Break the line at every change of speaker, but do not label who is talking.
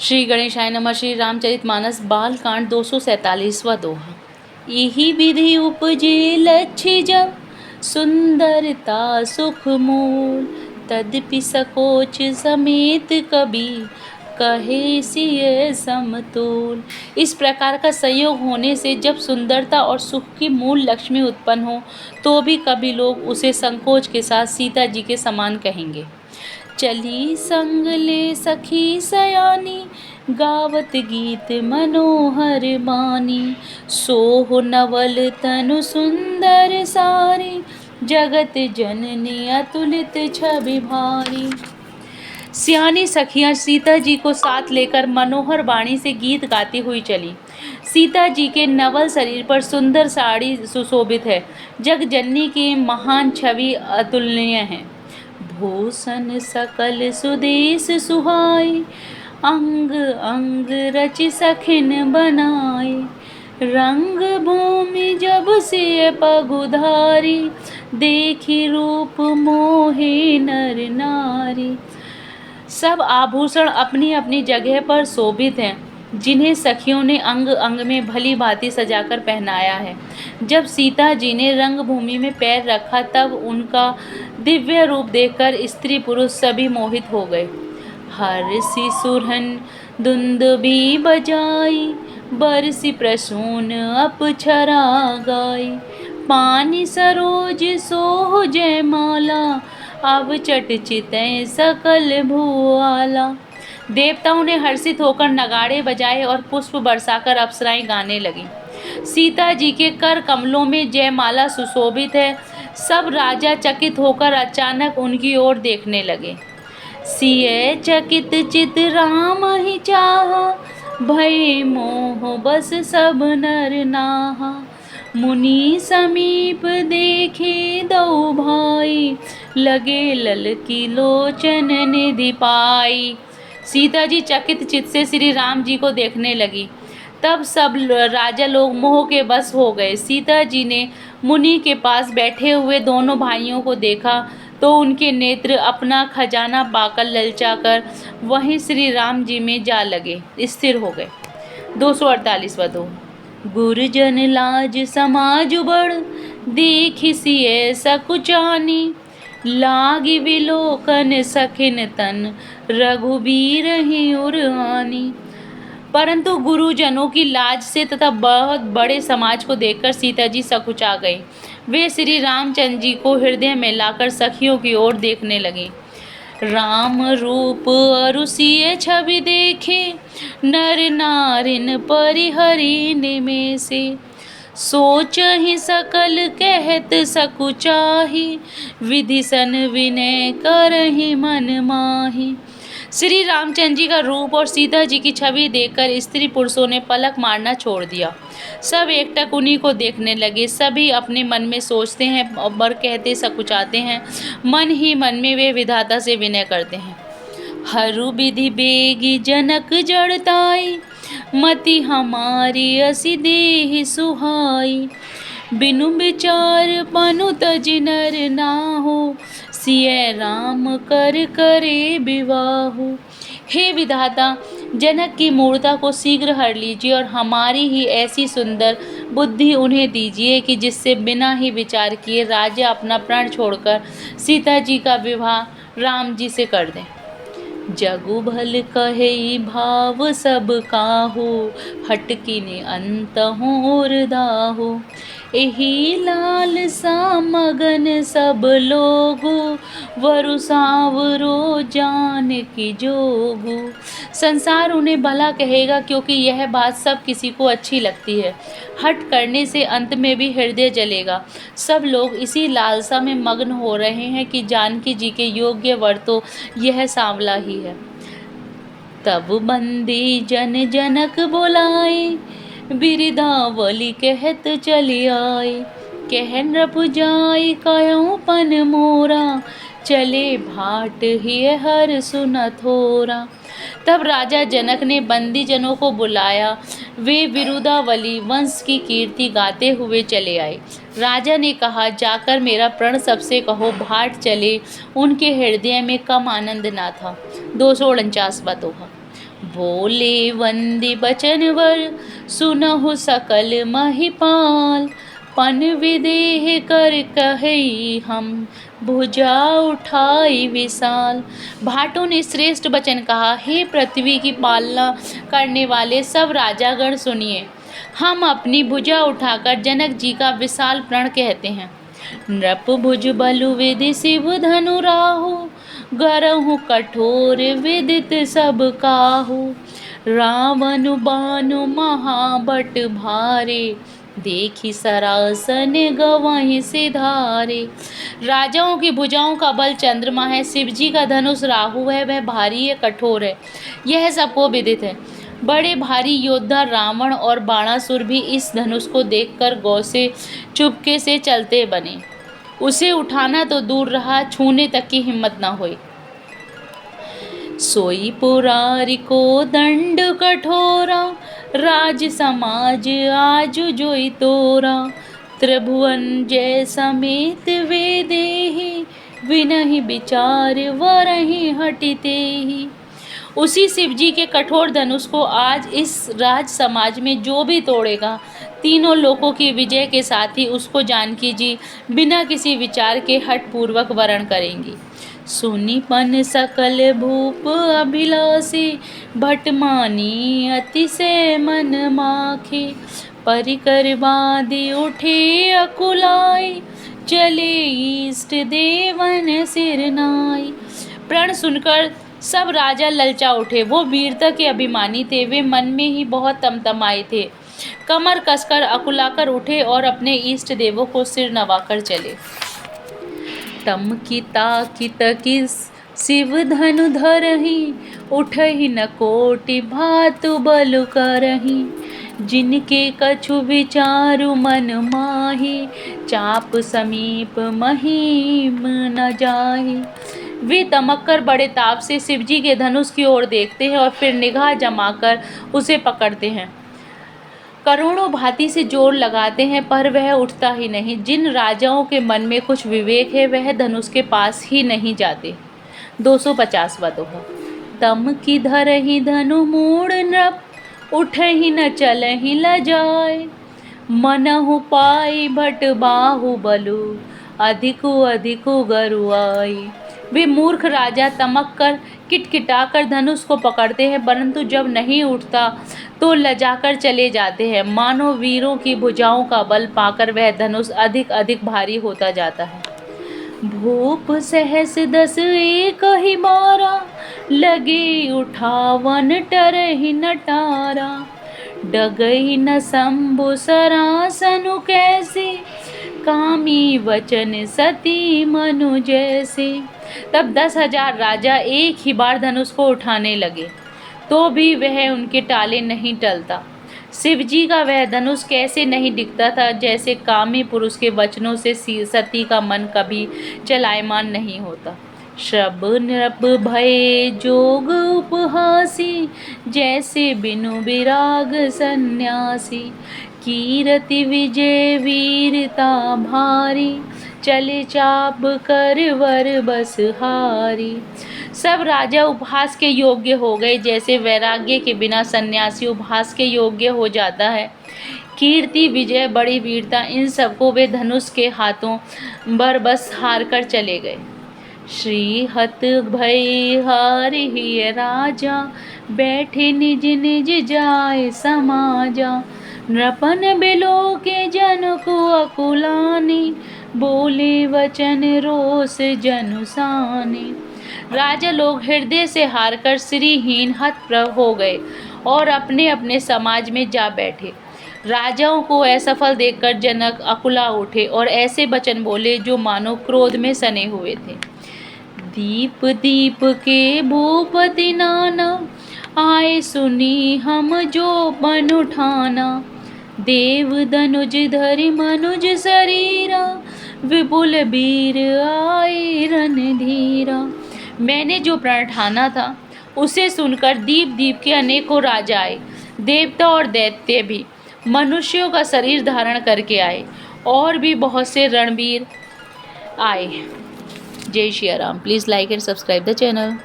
श्री गणेशाय नमः। श्री रामचरितमानस बालकांड 247वां दोहा। यही विधि उपजे लक्ष्य जब, सुंदरता सुख मूल। तद्यपि सकोच समेत कभी, कहे सिय समतोल। इस प्रकार का संयोग होने से जब सुंदरता और सुख की मूल लक्ष्मी उत्पन्न हो, तो भी कभी लोग उसे संकोच के साथ सीता जी के समान कहेंगे। चली संग ले सखी सयानी, गावत गीत मनोहर बानी। सोह नवल तनु सुंदर सारी, जगत जननी अतुलित छवि भारी। सियानी सखियां सीता जी को साथ लेकर मनोहर वाणी से गीत गाती हुई चली। सीता जी के नवल शरीर पर सुंदर साड़ी सुशोभित है। जग जननी की महान छवि अतुलनीय है। भूषण सकल सुदेश सुहाई, अंग अंग रचि सखिन बनाई। रंग भूमि जब सिय पगुधारी, देखी रूप मोहे नर नारी। सब आभूषण अपनी अपनी जगह पर शोभित हैं, जिन्हें सखियों ने अंग अंग में भली भांति सजाकर पहनाया है। जब सीता जी ने रंगभूमि में पैर रखा, तब उनका दिव्य रूप देखकर स्त्री पुरुष सभी मोहित हो गए। हर्षि सुरहन दुंदुभि बजाई, बरसि प्रसून अप्सरा गाई। पानी सरोज सोह जयमाला, अब चट चितै सकल भुआला। देवताओं ने हर्षित होकर नगाड़े बजाए और पुष्प बरसाकर अप्सराएं गाने लगी। सीता जी के कर कमलों में जयमाला सुशोभित है। सब राजा चकित होकर अचानक उनकी ओर देखने लगे। सिय चकित चित राम ही चाहा, भय मोह बस सब नर नाहा। मुनि समीप देखे दो भाई, लगे ललकी लोचन निधि पाई। सीता जी चकित चित्त से श्री राम जी को देखने लगी। तब सब राजा लोग मोह के बस हो गए। सीता जी ने मुनि के पास बैठे हुए दोनों भाइयों को देखा, तो उनके नेत्र अपना खजाना पाकर ललचाकर वहीं श्री राम जी में जा लगे, स्थिर हो गए। 248वां दोहा। गुरजन लाज समाज बड़, देखि सिय सकुचानी। लागी विलोकन सखिन तन, रघुबीर ही उरआनी। परंतु गुरुजनों की लाज से तथा बहुत बड़े समाज को देखकर सीता जी सकुचा गई। वे श्री रामचंद्र जी को हृदय में लाकर सखियों की ओर देखने लगी। राम रूप अरु सिय छवि देखे, नर नारिन परिहरि निमेषे। सोचहि सकल कहत सकुचाही, विधि सन विनय करहि मन माही। श्री रामचंद्र जी का रूप और सीता जी की छवि देखकर स्त्री पुरुषों ने पलक मारना छोड़ दिया। सब एकटक उन्हीं को देखने लगे। सभी अपने मन में सोचते हैं और कहते सकुचाते हैं। मन ही मन में वे विधाता से विनय करते हैं। हरु विधि बेगी जनक जड़ताई, मति हमारी असी देहि सुहाई। बिनु विचार पनु तज नर नाहु, सिय राम कर करे विवाहु। हे विधाता, जनक की मूर्ता को शीघ्र हर लीजिए और हमारी ही ऐसी सुंदर बुद्धि उन्हें दीजिए कि जिससे बिना ही विचार किए राजा अपना प्राण छोड़कर सीता जी का विवाह राम जी से कर दें। जगु भल कहे भाव सब काहू, हटकिन अंतहु उर्दाहु। एही लाल सा मगन सब लोगु, वरु सावरो जान की जोगु। संसार उन्हें भला कहेगा, क्योंकि यह बात सब किसी को अच्छी लगती है। हट करने से अंत में भी हृदय जलेगा। सब लोग इसी लालसा में मग्न हो रहे हैं कि जानकी जी के योग्य वर तो यह सांवला ही है। तब बंदी जन जनक बुलाए, बिरदावली कहत चली आए। कह नृप जाई कयऊँ पन मोरा, चले भाट ही हर सुन थोरा। तब राजा जनक ने बंदी जनों को बुलाया। वे बिरुदावली वंश की कीर्ति गाते हुए चले आए। राजा ने कहा, जाकर मेरा प्रण सबसे कहो, भाट चले। उनके हृदय में कम आनंद ना था। 249वां दोहा। बोले वंदे बचनवर सुनहु सकल महिपाल। पन विदेह कर कहे हम भुजा उठाई विशाल। भाटों ने श्रेष्ठ वचन कहा, हे पृथ्वी की पालना करने वाले सब राजागण सुनिए, हम अपनी भुजा उठाकर जनक जी का विशाल प्रण कहते हैं। नृप भुज बलु विधि शिव धनु राहु, गरहु कठोर विदित सब काहू। रावण बानु महाबट भारे, देखी सरासन गवहि सिधारे। राजाओं की भुजाओं का बल चंद्रमा है, शिव जी का धनुष राहु है, वह भारी है, कठोर है, यह सबको विदित है। बड़े भारी योद्धा रावण और बाणासुर भी इस धनुष को देखकर गौ से चुपके से चलते बने। उसे उठाना तो दूर रहा, छूने तक की हिम्मत न हुई। सोई पुरारी को दंड कठोरा, राज समाज आज जोई तोरा। त्रिभुवन जय समेत वे देहि, विनहि विचार वरहि हटिते ही। उसी शिव जी के कठोर धनुष को आज इस राज समाज में जो भी तोड़ेगा, तीनों लोकों की विजय के साथ ही उसको जानकी जी बिना किसी विचार के हठ पूर्वक वरण करेंगी। सुनिपन सकल भूप अभिलाषी, भटमानी अतिशय मन माखे। परिकर बांधि उठे अकुलाई, चले इष्ट देवन सिरनाई। प्रण सुनकर सब राजा ललचा उठे। वो वीरता के अभिमानी थे, वे मन में ही बहुत तमतमाए थे। कमर कसकर अकुलाकर उठे और अपने इष्ट देवों को सिर नवाकर चले। तमकी ताकी तकिस शिव धनु धरहि, उठहि न कोटि भातु बलु करहि। जिनके कछु विचारु मन माहि, चाप समीप महीम न जाहि। वे तमक्कर बड़े ताप से शिव जी के धनुष की ओर देखते हैं और फिर निगाह जमाकर उसे पकड़ते हैं। करोड़ों भांति से जोर लगाते हैं पर वह उठता ही नहीं। जिन राजाओं के मन में कुछ विवेक है वह धनुष के पास ही नहीं जाते। 250वां दोहा। तम की धरहि धनु मूढ़ नृप, उठहि न चलहि लजाए। मनहु पाई भट बाहु बलु, अधिकु अधिकु गरुआई। वे मूर्ख राजा तमक कर किटकिटाकर धनुष को पकड़ते हैं, परंतु जब नहीं उठता तो लजाकर चले जाते हैं। मानो वीरों की भुजाओं का बल पाकर वह धनुष अधिक अधिक भारी होता जाता है। भूप सहस 10 एक ही बारा, लगे उठावन टरहि नटारा। डगहि न शंभु सरासनु कैसे, कामी वचन सती मनु जैसे। तब 10,000 राजा एक ही बार धनुष को उठाने लगे, तो भी वह उनके टाले नहीं टलता। शिव जी का वह धनुष कैसे नहीं दिखता था, जैसे कामी पुरुष के वचनों से सती का मन कभी चलायमान नहीं होता। शब नृप भय जोग उपहासी, जैसे बिनु विराग सन्यासी। कीरति विजय वीरता भारी, चले चाप कर वर बस हारी। सब राजा उपहास के योग्य हो गए, जैसे वैराग्य के बिना सन्यासी उपहास के योग्य हो जाता है। कीर्ति, विजय, बड़ी वीरता, इन सबको वे धनुष के हाथों बरबस हार कर चले गए। श्री हत भय हारि राजा, बैठे निज निज जाय समाजा। नृपन बिलो के जन को अकुलानी, बोले वचन रोष जनुसानी। राजा लोग हृदय से हारकर श्रीहीन हतप्रभ हो गए और अपने अपने समाज में जा बैठे। राजाओं को असफल देखकर जनक अकुला उठे और ऐसे वचन बोले जो मानो क्रोध में सने हुए थे। दीप दीप के भूपति नाना, आए सुनी हम जो बन उठाना। देव धनुज धरि मनुज शरीरा, विपुल वीर आए रणधीरा। मैंने जो प्रण ठाना था उसे सुनकर दीप दीप के अनेकों राजा आए, देवता और दैत्य भी मनुष्यों का शरीर धारण करके आए, और भी बहुत से रणवीर आए। जय Shri Ram. Please like and subscribe the channel.